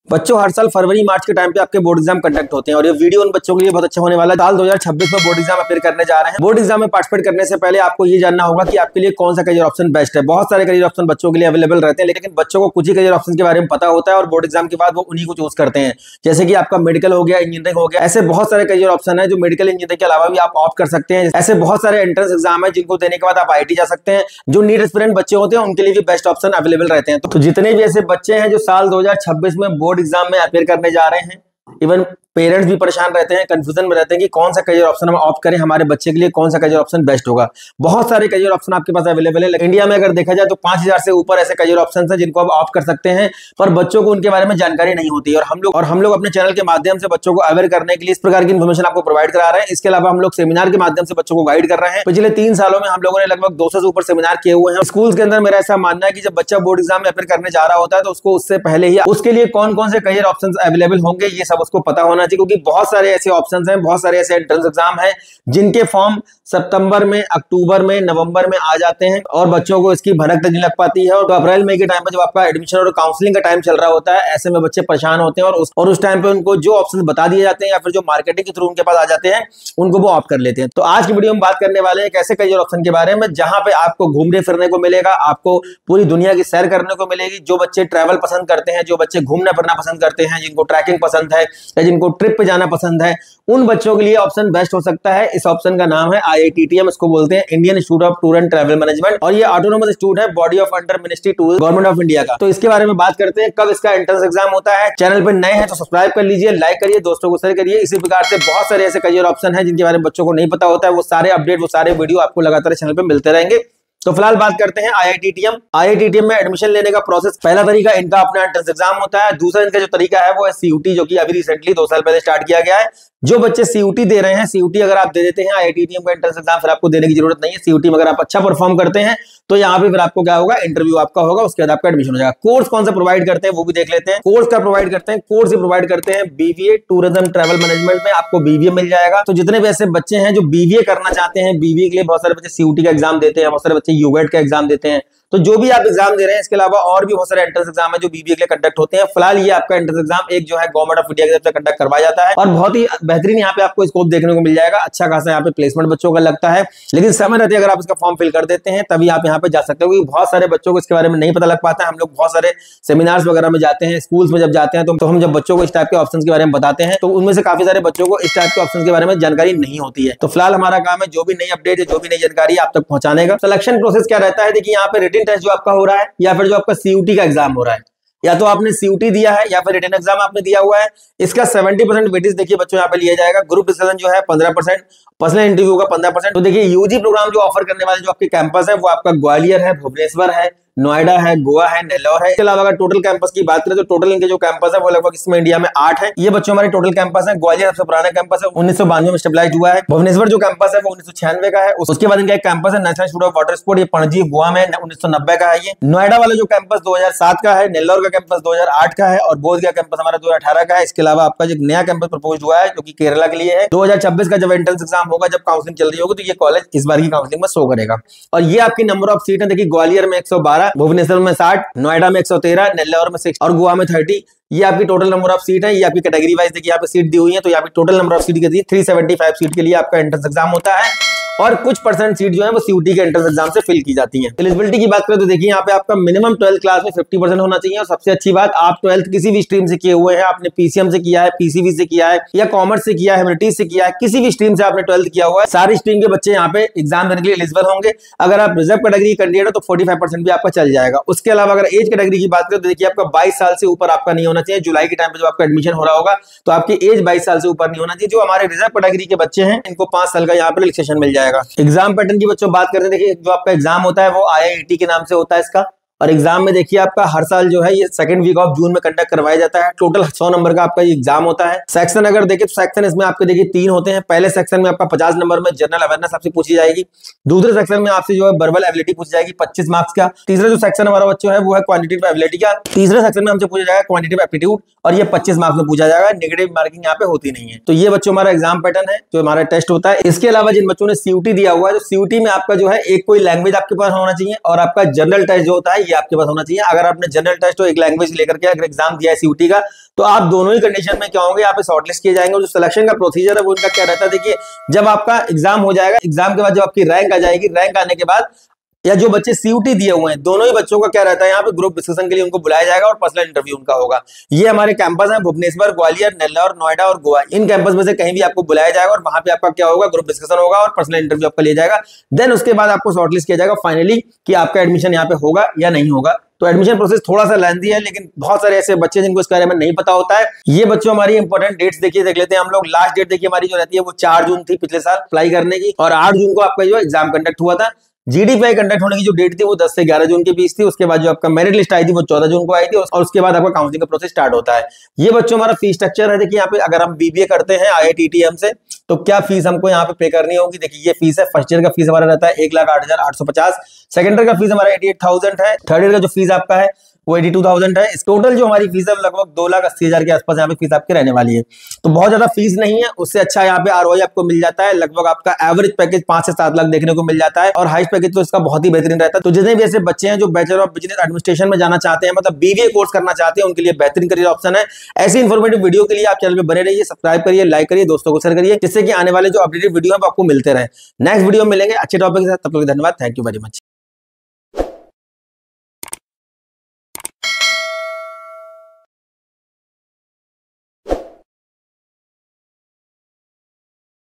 बच्चों हर साल फरवरी मार्च के टाइम पे आपके बोर्ड एग्जाम कंडक्ट होते हैं और ये वीडियो उन बच्चों के लिए बहुत अच्छा होने वाला है। साल 2026 में बोर्ड एग्जाम अपेयर करने जा रहे हैं। बोर्ड एग्जाम में पार्टिसिपेट करने से पहले आपको ये जानना होगा कि आपके लिए कौन सा करियर ऑप्शन बेस्ट है। बहुत सारे करियर ऑप्शन बच्चों के लिए अवेलेबल रहते हैं, लेकिन बच्चों को कुछ ही करियर ऑप्शन के बारे में पता होता है और बोर्ड एग्जाम के बाद वो उन्हीं को चूज करते हैं। जैसे कि आपका मेडिकल हो गया, इंजीनियरिंग हो गया, ऐसे बहुत सारे करियर ऑप्शन है जो मेडिकल इंजीनियरिंग के अलावा भी आप ऑप्ट कर सकते हैं। ऐसे बहुत सारे एंट्रेंस एग्जाम है जिनको देने के बाद आप IIT जा सकते हैं। जो नीट एस्पिरेंट बच्चे होते हैं उनके लिए भी बेस्ट ऑप्शन अवेलेबल रहते हैं। तो जितने भी ऐसे बच्चे हैं जो साल 2026 में बोर्ड एग्जाम में अपेयर करने जा रहे हैं, इवन पेरेंट्स भी परेशान रहते हैं, कंफ्यूजन में रहते हैं कि कौन सा करियर ऑप्शन हम ऑप्ट करें, हमारे बच्चे के लिए कौन सा करियर ऑप्शन बेस्ट होगा। बहुत सारे करियर ऑप्शन आपके पास अवेलेबल है। इंडिया में अगर देखा जाए तो 5000 से ऊपर ऐसे करियर ऑप्शन हैं जिनको आप ऑप्ट कर सकते हैं, पर बच्चों को उनके बारे में जानकारी नहीं होती है। और हम लोग अपने चैनल के माध्यम से बच्चों को अवेयर करने के लिए इस प्रकार की इन्फॉर्मेशन आपको प्रोवाइड करा रहे हैं। इसके अलावा हम लोग सेमिनार के माध्यम से बच्चों को गाइड कर रहे हैं। पिछले 3 सालों में हम लोगों ने लगभग 200 से ऊपर सेमिनार किए हुए हैं। स्कूल के अंदर मेरा ऐसा मानना है कि जब बच्चा बोर्ड एग्जाम में अपेयर करने जा रहा होता है तो उसको उससे पहले ही उसके लिए कौन कौन से करियर ऑप्शन अवेलेबल होंगे ये सब उसको पता होना चाहिए, क्योंकि बहुत सारे ऐसे ऑप्शंस हैं, बहुत सारे ऐसे एंट्रेंस एग्जाम हैं जिनके फॉर्म सितंबर में, अक्टूबर में, नवंबर में आ जाते हैं और बच्चों को इसकी भनक तक नहीं लग पाती है। और तो अप्रैल मई के टाइम पे जब आपका एडमिशन और काउंसलिंग का टाइम चल रहा होता है, ऐसे में बच्चे परेशान होते हैं और उस टाइम पे उनको जो ऑप्शन बता दिए जाते हैं या फिर जो मार्केटिंग के थ्रू उनके पास आ जाते हैं उनको वो ऑप्ट कर लेते हैं। तो आज की वीडियो में बात करने वाले हैं एक ऐसे करियर ऑप्शन के बारे में जहां पे आपको घूमने फिरने को मिलेगा, आपको पूरी दुनिया की सैर करने को मिलेगी। जो बच्चे ट्रैवल पसंद करते हैं, जो बच्चे घूमना फिरना पसंद करते हैं, जिनको ट्रैकिंग पसंद है या जिनको ट्रिप पे जाना पसंद है, उन बच्चों के लिए ऑप्शन बेस्ट हो सकता है। इस ऑप्शन का नाम है IITTM, इसको बोलते हैं Indian institute of tour and travel management, और ये ऑटोनोमस इंस्टीट्यूट है, body of under ministry tour, government of India का। तो इसके बारे में बात करते हैं, कब इसका एंट्रेंस एग्जाम होता है। चैनल पर नए हैं तो सब्सक्राइब कर लीजिए, लाइक करिए, दोस्तों को शेयर करिए। इसी प्रकार से बहुत सारे ऐसे करियर ऑप्शन है जिनके बारे में बच्चों को नहीं पता होता है। वो सारे अपडेट, वो सारे वीडियो आपको लगातार चैनल पर मिलते रहेंगे। तो फिलहाल बात करते हैं IITTM में एडमिशन लेने का प्रोसेस। पहला तरीका इनका अपना एंट्रेंस एग्जाम होता है। दूसरा इनका जो तरीका है वो है CUT, जो कि अभी रिसेंटली 2 साल पहले स्टार्ट किया गया है। जो बच्चे CUT दे रहे हैं, CUT अगर आप दे देते हैं, IITTM का एंट्रेंस एग्जाम फिर आपको देने की जरूरत नहीं है। CUT में अगर आप अच्छा परफॉर्म करते हैं तो यहाँ पे फिर आपको क्या होगा, इंटरव्यू आपका होगा, उसके बाद आपका एडमिशन हो जाएगा। कोर्स कौन सा प्रोवाइड करते हैं वो भी देख लेते हैं। कोर्स का प्रोवाइड करते हैं, कोर्स ही प्रोवाइड करते हैं BBA टूरिज्म ट्रैवल मैनेजमेंट में, आपको BBA मिल जाएगा। तो जितने भी ऐसे बच्चे हैं जो BBA करना चाहते हैं, BBA के लिए बहुत सारे बच्चे CUT का एग्जाम देते हैं, बहुत सारे बच्चे UGAT का एग्जाम देते हैं। तो जो भी आप एग्जाम दे रहे हैं, इसके अलावा और भी बहुत सारे एंट्रेंस एग्जाम है जो BBA के लिए कंडक्ट होते हैं। फिलहाल ये आपका एंट्रेंस एग्जाम एक जो है गवर्नमेंट ऑफ इंडिया की तरफ से कंडक्ट करवाया जाता है और बहुत ही बेहतरीन यहाँ पे आपको स्कोप देखने को मिल जाएगा। अच्छा खासा यहाँ पे प्लेसमेंट बच्चों का लगता है, लेकिन समय रहते अगर आप इसका फॉर्म फिल कर देते हैं तभी आप यहाँ पे जा सकते हो, क्योंकि बहुत सारे बच्चों को इसके बारे में नहीं पता लग पाता है। हम लोग बहुत सारे सेमिनार्स वगैरह में जाते हैं, स्कूल्स में जब जाते हैं तो हम जब बच्चों को इस टाइप के ऑप्शन के बारे में बताते हैं तो उनमें से काफी सारे बच्चों को इस टाइप के ऑप्शन के बारे में जानकारी नहीं होती है। तो फिलहाल हमारा काम है जो भी नई अपडेट है, जो भी नई जानकारी आप तक पहुंचाने का। सिलेक्शन प्रोसेस क्या रहता है, देखिए यहाँ पे रिटन टेस्ट जो आपका हो रहा है या फिर जो आपका CUT का एग्जाम हो रहा है, या तो आपने CUT दिया है या फिर रिटन एग्जाम आपने दिया हुआ है, इसका 70% वेटेज देखिए बच्चों यहाँ पे लिया जाएगा। ग्रुप डिस्कशन जो है 15%, पर्सनल इंटरव्यू का 15%। तो देखिए UG प्रोग्राम जो ऑफर करने वाले जो आपके कैंपस है वो आपका ग्वालियर है, भुवनेश्वर है, नोएडा है, गोवा है, नेल्लौर है। इसके अलावा अगर टोटल कैंपस की बात करें तो टोटल इनके जो कैंपस है वो लगभग इसमें इंडिया में 8 है। ये बच्चों हमारे टोटल कैंपस है। ग्वालियर सबसे पुराना कैंपस है, 1992 में स्टेबलाइज हुआ है। भुवनेश्वर जो कैंपस है वो 1996 का है। उसके बाद इनका एक कैंपस है national institute of water sport, ये पणजी गोवा में 1990 का है। ये नोएडा वाला जो कैंपस 2007 का है, नेल्लौर का कैंपस 2008 का है और बोध गया कैंपस हमारा 2018 का है। इसके अलावा आपका जो नया कैंपस प्रपोज हुआ है जो कि केरला के लिए है, 2026 का जब एंट्रेंस एग्जाम होगा, जब काउंसलिंग चल रही होगी, तो ये कॉलेज इस बार की काउंसलिंग में शो करेगा। और ये आपकी नंबर ऑफ सीट है, देखिए ग्वालियर में 112, भुवनेश्वर में 60, नोएडा में 113, नेल्लौर में 6 और गोवा में 30। ये आपकी टोटल नंबर ऑफ सीट है। ये आपकी कैटेगरी वाइज देखिए यहाँ पे सीट दी हुई है, तो यहाँ पे टोटल नंबर ऑफ सीट के 375 सीट के लिए आपका एंट्रेंस एग्जाम होता है और कुछ % सीट जो है वो CUT के एंट्रेंस एग्जाम से फिल की जाती है। एलिजिबिलिटी की बात करें तो देखिए यहाँ पे आपका मिनिमम 12th क्लास में 50% होना चाहिए और सबसे अच्छी बात, आप 12th किसी भी स्ट्रीम से किए हुए हैं, आपने PCM से किया है, PCB से किया है या कॉमर्स से किया है, ह्यूमैनिटीज से किया है, किसी भी स्ट्रीम से आपने 12th किया हुआ है, सारी स्ट्रीम के बच्चे यहाँ पे एग्जाम देने के लिए एलिजिबल होंगे। अगर आप रिजर्व कैटेगरी कैंडिडेट हो तो 45% भी आपका चल जाएगा। उसके अलावा अगर एज कैटेगरी की बात करें तो देखिए आपका 22 साल से ऊपर आपका नहीं होना चाहिए। जुलाई के टाइम पे जब आपका एडमिशन हो रहा होगा तो आपकी एज 22 साल से ऊपर नहीं होना चाहिए। जो हमारे रिजर्व कैटेगरी के बच्चे हैं इनको 5 साल का यहाँ पे रिलैक्सेशन मिल जाएगा। एग्जाम पैटर्न की बच्चों बात करते हैं, देखिए जो आपका एग्जाम होता है वो IIT के नाम से होता है इसका, और एग्जाम में देखिए आपका हर साल जो है ये 2nd वीक ऑफ जून में कंडक्ट करवाया जाता है। टोटल 100 नंबर का आपका ये एग्जाम होता है। सेक्शन अगर देखें तो सेक्शन इसमें आपके देखिए 3 होते हैं। पहले सेक्शन में आपका 50 नंबर में जनरल अवेयरनेस आपसे पूछी जाएगी। दूसरे सेक्शन में आपसे जो है वर्बल एबिलिटी पूछी जाएगी 25 मार्क्स का। तीसरा जो सेक्शन हमारा बच्चों है वो है क्वांटिटेटिव एबिलिटी का। तीसरे सेक्शन में हमसे पूछा जाएगा क्वांटिटेटिव एप्टीट्यूड और ये 25 मार्क्स में पूछा जाएगा। नेगेटिव मार्किंग यहाँ पे होती नहीं है। तो ये बच्चों हमारा एग्जाम पैटर्न है जो हमारा टेस्ट होता है। इसके अलावा जिन बच्चों ने CUT दिया हुआ है, तो CUT में आपका जो है एक कोई लैंग्वेज आपके पास होना चाहिए और आपका जनरल टेस्ट जो होता है ये आपके पास होना चाहिए। अगर आपने जनरल टेस्ट और एक लैंग्वेज लेकर के अगर एग्जाम दिया है सीयूटी का, तो आप दोनों ही कंडीशन में क्या होंगे, यहाँ पे शॉर्टलिस्ट किए जाएंगे। और जो सिलेक्शन का प्रोसीजर है वो इनका क्या रहता है, देखिए जब आपका एग्जाम हो जाएगा, एग्जाम के बाद जब आपकी रैंक आ जाएगी, रैंक आने के बाद या जो बच्चे सीयूटी दिए हुए हैं दोनों ही बच्चों का क्या रहता है, यहाँ पे ग्रुप डिस्कशन के लिए उनको बुलाया जाएगा और पर्सनल इंटरव्यू उनका होगा। ये हमारे कैंपस है भुवनेश्वर, ग्वालियर, नेल्लौर, नोएडा और गोवा। इन कैंपस में से कहीं भी आपको बुलाया जाएगा और वहां पे आपका क्या होगा, ग्रुप डिस्कशन होगा और पर्सनल इंटरव्यू आपका लिया जाएगा। देन उसके बाद आपको शॉर्टलिस्ट किया जाएगा फाइनली कि आपका एडमिशन यहाँ पे होगा या नहीं होगा। तो एडमिशन प्रोसेस थोड़ा सा लेंथी है, लेकिन बहुत सारे ऐसे बच्चे जिनको इसके बारे में नहीं पता होता है। ये बच्चों हमारी इंपॉर्टेंट डेट्स देखिए, देख लेते हैं हम लोग। लास्ट डेट देखिए हमारी जो रहती है वो 4 जून थी पिछले साल अप्लाई करने की, और 8 जून को आपका जो एग्जाम कंडक्ट हुआ था। जीडीपीआई कंडक्ट होने की जो डेट थी वो 10 से 11 जून के बीच थी। उसके बाद जो आपका मेरिट लिस्ट आई थी वो 14 जून को आई थी, और उसके बाद आपका काउंसलिंग का प्रोसेस स्टार्ट होता है। ये बच्चों हमारा फीस स्ट्रक्चर है। देखिए यहाँ पे अगर हम बीबीए करते हैं IITTM से, तो क्या फीस हमको यहाँ पे पे करनी होगी। देखिए ये फीस है, फर्स्ट ईयर का फीस हमारा रहता है 1,08,850, सेकंड ईयर का फीस हमारा 88,000 है, थर्ड ईयर का जो फीस आपका है वो 82,000 है। इस टोटल जो हमारी फीस है लगभग 2,80,000 के आसपास यहाँ पे फीस आपकी रहने वाली है। तो बहुत ज्यादा फीस नहीं है, उससे अच्छा यहाँ पे ROI आपको मिल जाता है। लगभग आपका एवरेज पैकेज 5 से 7 लाख देखने को मिल जाता है, और हाईएस्ट पैकेज तो इसका बहुत ही बेहतरीन रहता है। तो जितने भी ऐसे बच्चे हैं जो बैचलर ऑफ बिजनेस एडमिनिस्ट्रेशन में जाना चाहते हैं, मतलब BBA कोर्स करना चाहते हैं, उनके लिए बेहतरीन करियर ऑप्शन है। ऐसी इन्फॉर्मेटिव वीडियो के लिए आप चैनल पे बने रहिए, सब्सक्राइब करिए, लाइक करिए, दोस्तों को शेयर करिए, जिससे कि आने वाले जो अपडेटेड वीडियो है आपको मिलते रहे। नेक्स्ट वीडियो में मिलेंगे अच्छे टॉपिक के साथ, तब तक धन्यवाद, थैंक यू वेरी मच।